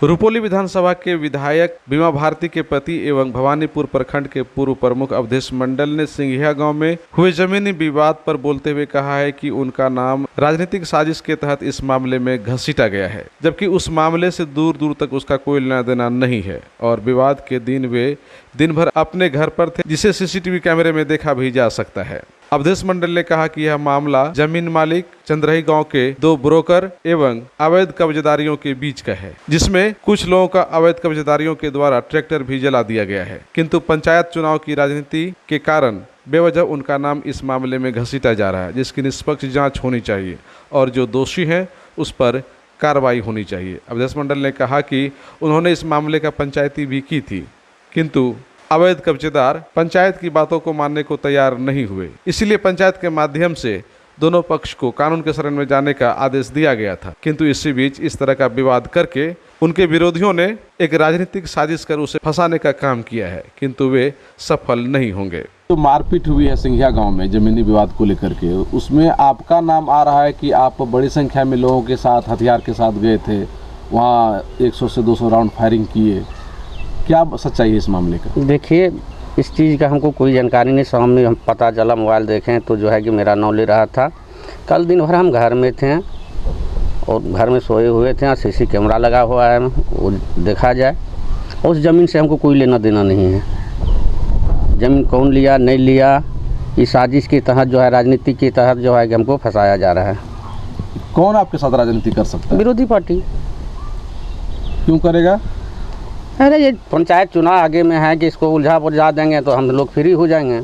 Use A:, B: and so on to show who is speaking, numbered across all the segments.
A: रुपौली विधानसभा के विधायक बीमा भारती के पति एवं भवानीपुर प्रखंड के पूर्व प्रमुख अवधेश मंडल ने सिंघिया गांव में हुए जमीनी विवाद पर बोलते हुए कहा है कि उनका नाम राजनीतिक साजिश के तहत इस मामले में घसीटा गया है, जबकि उस मामले से दूर दूर तक उसका कोई लेना देना नहीं है और विवाद के दिन वे दिन भर अपने घर पर थे, जिसे सीसीटीवी कैमरे में देखा भी जा सकता है। अवधेश मंडल ने कहा कि यह मामला जमीन मालिक चंद्रही गांव के 2 ब्रोकर एवं अवैध कब्जेदारियों के बीच का है, जिसमें कुछ लोगों का अवैध कब्जेदारियों के द्वारा ट्रैक्टर भी जला दिया गया है, किंतु पंचायत चुनाव की राजनीति के कारण बेवजह उनका नाम इस मामले में घसीटा जा रहा है, जिसकी निष्पक्ष जांच होनी चाहिए और जो दोषी हैं उस पर कार्रवाई होनी चाहिए। अवधेश मंडल ने कहा कि उन्होंने इस मामले का पंचायती भी की थी, किंतु अवैध कब्जेदार पंचायत की बातों को मानने को तैयार नहीं हुए, इसलिए पंचायत के माध्यम से दोनों पक्ष को कानून के शरण में जाने का आदेश दिया गया था, किंतु इसी बीच इस तरह का विवाद करके उनके विरोधियों ने एक राजनीतिक साजिश कर उसे फंसाने का काम किया है, किंतु वे सफल नहीं होंगे।
B: तो मारपीट हुई है सिंघिया गांव में जमीनी विवाद को लेकर के, उसमें आपका नाम आ रहा है कि आप बड़ी संख्या में लोगों के साथ हथियार के साथ गए थे, वहाँ 100 से 200 राउंड फायरिंग किए, क्या सच्चाई है इस मामले का?
C: देखिए, इस चीज़ का हमको कोई जानकारी नहीं, शाम में हम पता चला, मोबाइल देखें तो जो है कि मेरा नाम ले रहा था। कल दिन भर हम घर में थे और घर में सोए हुए थे, सीसी कैमरा लगा हुआ है, वो देखा जाए। उस ज़मीन से हमको कोई लेना देना नहीं है। ज़मीन कौन लिया नहीं लिया, इस साजिश के तहत जो है, राजनीति के तहत जो है कि हमको फंसाया जा रहा है।
B: कौन आपके साथ राजनीति कर सकता है?
C: विरोधी पार्टी।
B: क्यों करेगा?
C: अरे ये पंचायत चुनाव आगे में है कि इसको उलझा देंगे तो हम लोग फ्री हो जाएंगे।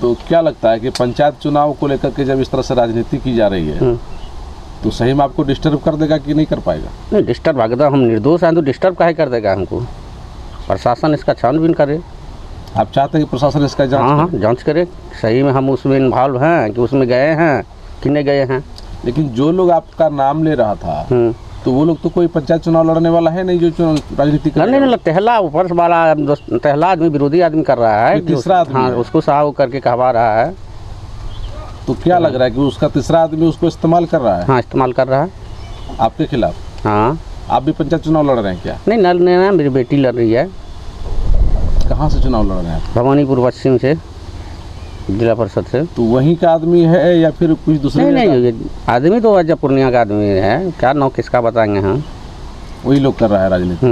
B: तो क्या लगता है कि पंचायत चुनाव को लेकर के जब इस तरह से राजनीति की जा रही है तो सही में आपको डिस्टर्ब कर देगा कि नहीं कर पाएगा?
C: नहीं, डिस्टर्ब अगर हम निर्दोष हैं तो डिस्टर्ब काहे कर देगा हमको? प्रशासन इसका छानबीन करे।
B: आप चाहते हैं कि प्रशासन इसका जांच करे?
C: हाँ, जांच करे, सही में हम उसमें इन्वॉल्व हैं कि उसमें गए हैं कि नहीं गए हैं।
B: लेकिन जो लोग आपका नाम ले रहा था तो वो लोग तो कोई पंचायत चुनाव लड़ने वाला है नहीं, जो राजनीति कर
C: नहीं, टहला ऊपर वाला टहला आदमी विरोधी आदमी कर रहा है,
B: तीसरा आदमी।
C: हाँ, उसको साहब करके कहवा रहा है।
B: तो क्या लग रहा है कि उसका तीसरा आदमी उसको इस्तेमाल कर रहा है?
C: हाँ, इस्तेमाल कर रहा है
B: आपके खिलाफ।
C: हाँ।
B: आप भी पंचायत चुनाव लड़ रहे हैं क्या?
C: नहीं, लड़ने में मेरी बेटी लड़ रही है।
B: कहाँ से चुनाव लड़ रहे हैं?
C: भवानीपुर पश्चिम से, जिला परिषद से।
B: तो वहीं का आदमी है या फिर कुछ दूसरे?
C: नहीं, आदमी तो वजह पूर्णिया का आदमी है, क्या नाम किसका बताएंगे हम।
B: वही लोग कर रहा है राजनीति।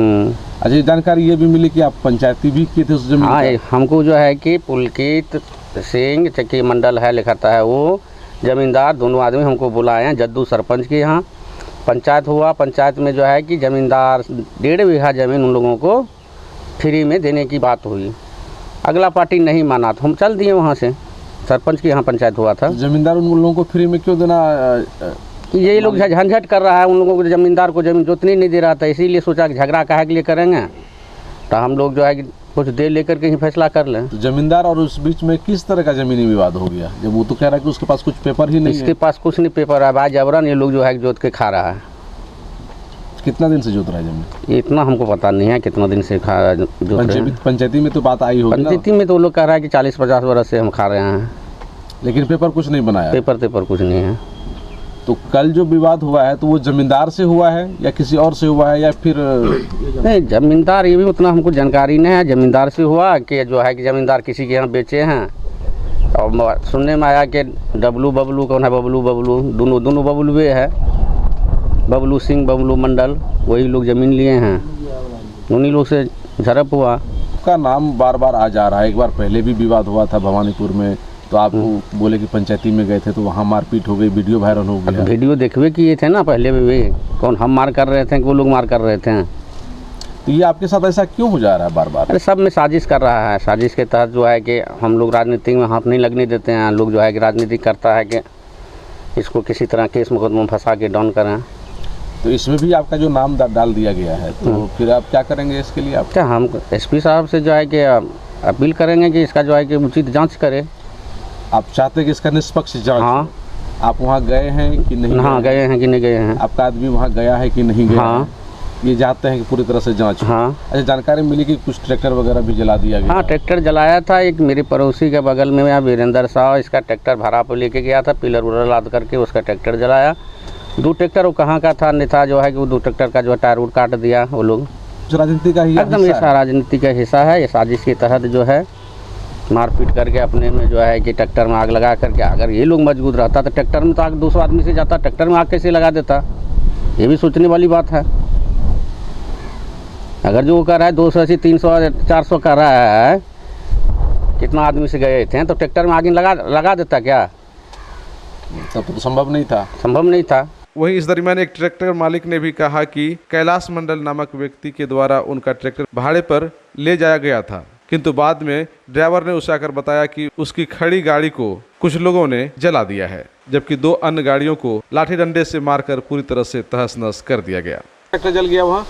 B: अच्छा, जानकारी ये भी मिली कि आप पंचायती भी किए थे उस जमीन?
C: हाँ, हमको जो है कि पुलकित सिंह चक्की मंडल है लिखाता है, वो जमींदार दोनों आदमी हमको बुलाए हैं जद्दू सरपंच के यहाँ। पंचायत हुआ, पंचायत में जो है कि जमींदार 1.5 बीघा ज़मीन उन लोगों को फ्री में देने की बात हुई। अगला पार्टी नहीं माना तो हम चल दिए वहाँ से। सरपंच के यहाँ पंचायत हुआ था।
B: जमींदार उन लोगों को फ्री में क्यों देना?
C: यही लोग झंझट कर रहा है, उन लोगों को जमींदार को जमीन जोतनी नहीं दे रहा था, इसीलिए सोचा कि झगड़ा काहे के लिए करेंगे, तो हम लोग जो है कि कुछ देर लेकर के ही फैसला कर लें।
B: तो जमींदार और उस बीच में किस तरह का जमीनी विवाद हो गया जब वो तो कह रहा है कि उसके पास कुछ पेपर ही नहीं है?
C: इसके पास कुछ नहीं पेपर है भाई, जबरन ये लोग जो है जोत के खा रहा है।
B: कितना दिन से जोत रहा है जमीन?
C: इतना हमको पता नहीं है कितना दिन से खा जोत।
B: पंचायती में तो बात आई होगी।
C: पंचायती में तो लोग कह रहा है कि 40-50 वर्ष से हम खा रहे हैं,
B: लेकिन पेपर कुछ नहीं बनाया।
C: पेपर कुछ नहीं है।
B: तो कल जो विवाद हुआ है तो वो जमींदार से हुआ है या किसी और से हुआ है या फिर?
C: नहीं, जमींदार ये भी उतना हमको जानकारी नहीं है, जमींदार से हुआ कि जो है कि जमींदार किसी के यहाँ बेचे हैं। और सुनने में आया कि बबलू कौन है, बबलू दोनों बबलुए है, बबलू सिंह बबलू मंडल, वही लोग ज़मीन लिए हैं, उन्हीं लोग से झड़प हुआ।
B: का नाम बार बार आ जा रहा है। एक बार पहले भी विवाद हुआ था भवानीपुर में, तो आप बोले कि पंचायती में गए थे तो वहाँ मारपीट हो गई, वीडियो वायरल हो गया।
C: वीडियो देखवे किए थे ना पहले भी, कौन हम मार कर रहे थे कि वो लोग मार कर रहे थे।
B: तो ये आपके साथ ऐसा क्यों हो जा रहा है बार बार?
C: अरे सब में साजिश कर रहा है, साजिश के तहत जो है कि हम लोग राजनीति में हाथ नहीं लगने देते हैं। लोग जो है कि राजनीति करता है कि इसको किसी तरह केस मुकदमा में फंसा के डाउन करें।
B: तो इसमें भी आपका जो नाम डाल दिया गया है, तो फिर आप क्या करेंगे इसके लिए? आप
C: क्या, हम SP साहब से जो है कि अपील करेंगे कि इसका जो है कि उचित जांच करे।
B: आप चाहते हैं कि इसका निष्पक्ष जांच?
C: हाँ।
B: आप वहाँ गए हैं कि नहीं?
C: हाँ, गए हैं कि नहीं गए हैं।
B: आपका आदमी वहाँ गया है कि नहीं गया?
C: हाँ,
B: ये चाहते हैं कि पूरी तरह से जांच हो।
C: हाँ।
B: अच्छा, जानकारी मिली कि कुछ ट्रैक्टर वगैरह भी जला दिया गया?
C: हाँ, ट्रैक्टर जलाया था। एक मेरे पड़ोसी के बगल में वीरेंद्र साहब, इसका ट्रैक्टर भाड़ा पर लेके गया था, पिलर उलर लाद करके उसका ट्रैक्टर जलाया। 2 ट्रैक्टर वो कहाँ का था नेता जो है कि वो 2 ट्रैक्टर का जो है टायर उड़ काट दिया वो लोग।
B: राजनीति का ही
C: एकदम ये
B: हिस्सा है।
C: राजनीति का हिस्सा है। ये साजिश के तहत जो है मारपीट करके अपने में जो है कि ट्रैक्टर में आग लगा करके, अगर ये लोग मजबूत रहता तो ट्रैक्टर में तो आग 200 आदमी से जाता, ट्रैक्टर में आग कैसे लगा देता? ये भी सोचने वाली बात है। अगर जो वो कर रहा है 280 300 400 कर रहा है, कितना आदमी से गए थे तो ट्रैक्टर में आग लगा देता क्या?
B: तब तो संभव नहीं था।
C: संभव नहीं था।
A: वहीं इस दरमियान एक ट्रैक्टर मालिक ने भी कहा कि कैलाश मंडल नामक व्यक्ति के द्वारा उनका ट्रैक्टर भाड़े पर ले जाया गया था, किंतु बाद में ड्राइवर ने उसे आकर बताया कि उसकी खड़ी गाड़ी को कुछ लोगों ने जला दिया है, जबकि 2 अन्य गाड़ियों को लाठी डंडे से मारकर पूरी तरह से तहस नहस कर दिया गया।
B: ट्रैक्टर जल गया वहाँ।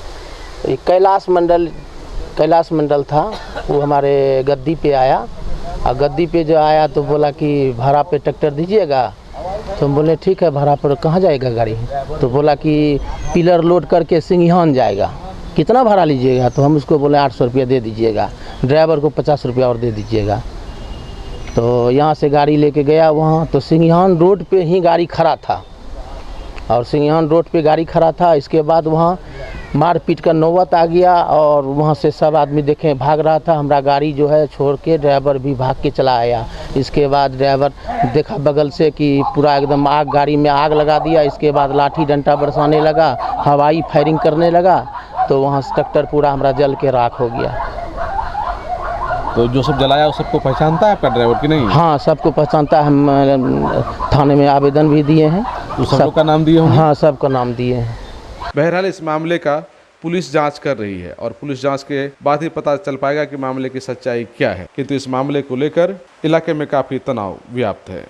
D: कैलाश मंडल था, वो हमारे गद्दी पे आया और गद्दी पे जो आया तो बोला कि भाड़ा पे ट्रैक्टर दीजिएगा। तो हम बोले ठीक है, भाड़ा पर कहाँ जाएगा गाड़ी? तो बोला कि पिलर लोड करके सिंघियान जाएगा, कितना भाड़ा लीजिएगा? तो हम उसको बोले 800 रुपया दे दीजिएगा, ड्राइवर को 50 रुपया और दे दीजिएगा। तो यहाँ से गाड़ी लेके गया वहाँ, तो सिंघियान रोड पे ही गाड़ी खड़ा था और सिंघियान रोड पे गाड़ी खड़ा था। इसके बाद वहाँ मारपीट का नौबत आ गया और वहाँ से सब आदमी देखें भाग रहा था। हमारा गाड़ी जो है छोड़ के ड्राइवर भी भाग के चला आया। इसके बाद ड्राइवर देखा बगल से कि पूरा एकदम आग, गाड़ी में आग लगा दिया। इसके बाद लाठी डंडा बरसाने लगा, हवाई फायरिंग करने लगा, तो वहाँ से ट्रैक्टर पूरा हमारा जल के राख हो गया।
B: तो जो सब जलाया उस सबको पहचानता है आपका ड्राइवर कि नहीं?
D: हाँ, सबको पहचानता है। हम थाने में आवेदन भी दिए हैं।
B: उस सब लोग का नाम दिए होंगे?
D: हाँ, सबका नाम दिए हैं।
A: बहरहाल इस मामले का पुलिस जांच कर रही है और पुलिस जांच के बाद ही पता चल पाएगा कि मामले की सच्चाई क्या है, किंतु इस मामले को लेकर इलाके में काफी तनाव व्याप्त है।